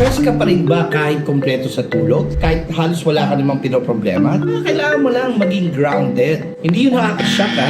Stress ka pa rin ba kahit kompleto sa tulog? Kahit halos wala ka namang pinoproblema? Kailangan mo lang maging grounded. Hindi yun nakakashock ha.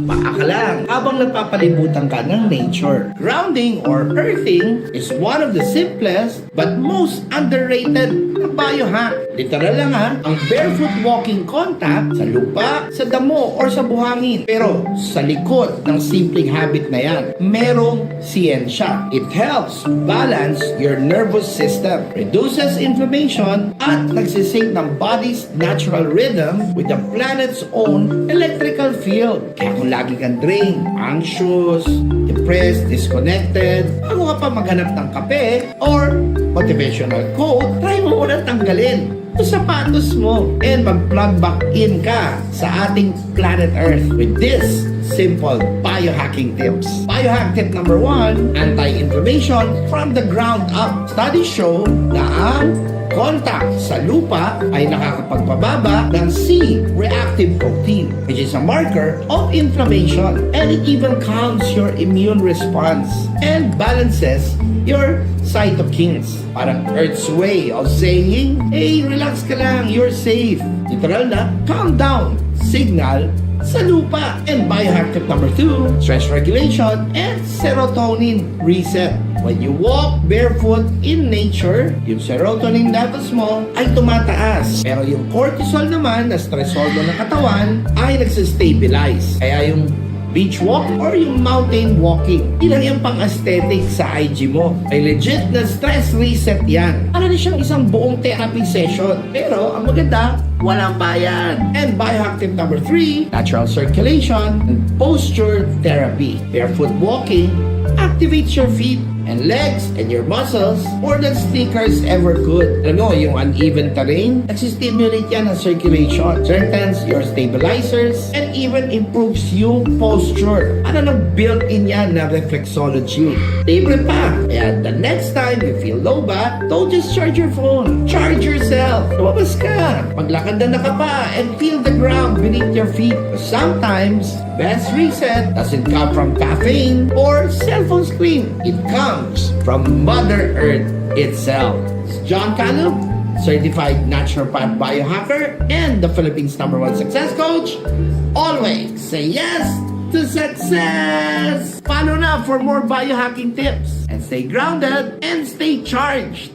Paa ka lang habang napapalibutan ka ng nature. Grounding or earthing is one of the simplest but most underrated na biohack. Literal lang ha, ang barefoot walking contact sa lupa, sa damo, or sa buhangin. Pero sa likod ng simpleng habit na yan, merong siyensya. It helps balance your nervous system, reduces inflammation, at nagsisync ng body's natural rhythm with the planet's own electrical field. Kaya kung lagi kang drained, anxious, depressed, disconnected, bago ka pa maghanap ng kape or motivational quote, try mo muna tanggalin yung sapatos mo and mag-plug back in ka sa ating planet Earth with this simple biohacking tips. Biohack tip number 1, anti-inflammation from the ground up. Studies show na ang contact sa lupa ay nakakapagpababa ng C-reactive protein, which is a marker of inflammation, and it even calms your immune response and balances your cytokines. Parang Earth's way of saying, hey, relax ka lang, you're safe. Literal na, calm down signal sa lupa. And biohack tip number 2, stress regulation and serotonin reset. When you walk barefoot in nature, yung serotonin levels mo ay tumataas. Pero yung cortisol naman na stress hormone ng katawan ay nagsistabilize. Kaya yung beach walk or yung mountain walking, ilang yung pang-aesthetic sa IG mo. Ay legit na stress reset yan. Para na siyang isang buong therapy session. Pero ang maganda, walang bayan. And biohack tip number 3, natural circulation and posture therapy. Barefoot walking activates your feet and legs and your muscles more than sneakers ever could. Alam mo, yung uneven terrain, nagsistimulate yan ng circulation, strengthens your stabilizers, and even improves yung posture. Ano nang built-in yan na reflexology? Libre pa! Kaya the next time you feel low ba, don't just charge your phone. Charge yourself! Lumabas ka! Maglakad na ka pa and feel the ground beneath your feet. Sometimes, best reset doesn't come from caffeine or cell phone screen. It comes from Mother Earth itself. It's John Cano, certified naturopath biohacker and the Philippines #1 success coach. Always say yes to success! Follow na for more biohacking tips and stay grounded and stay charged.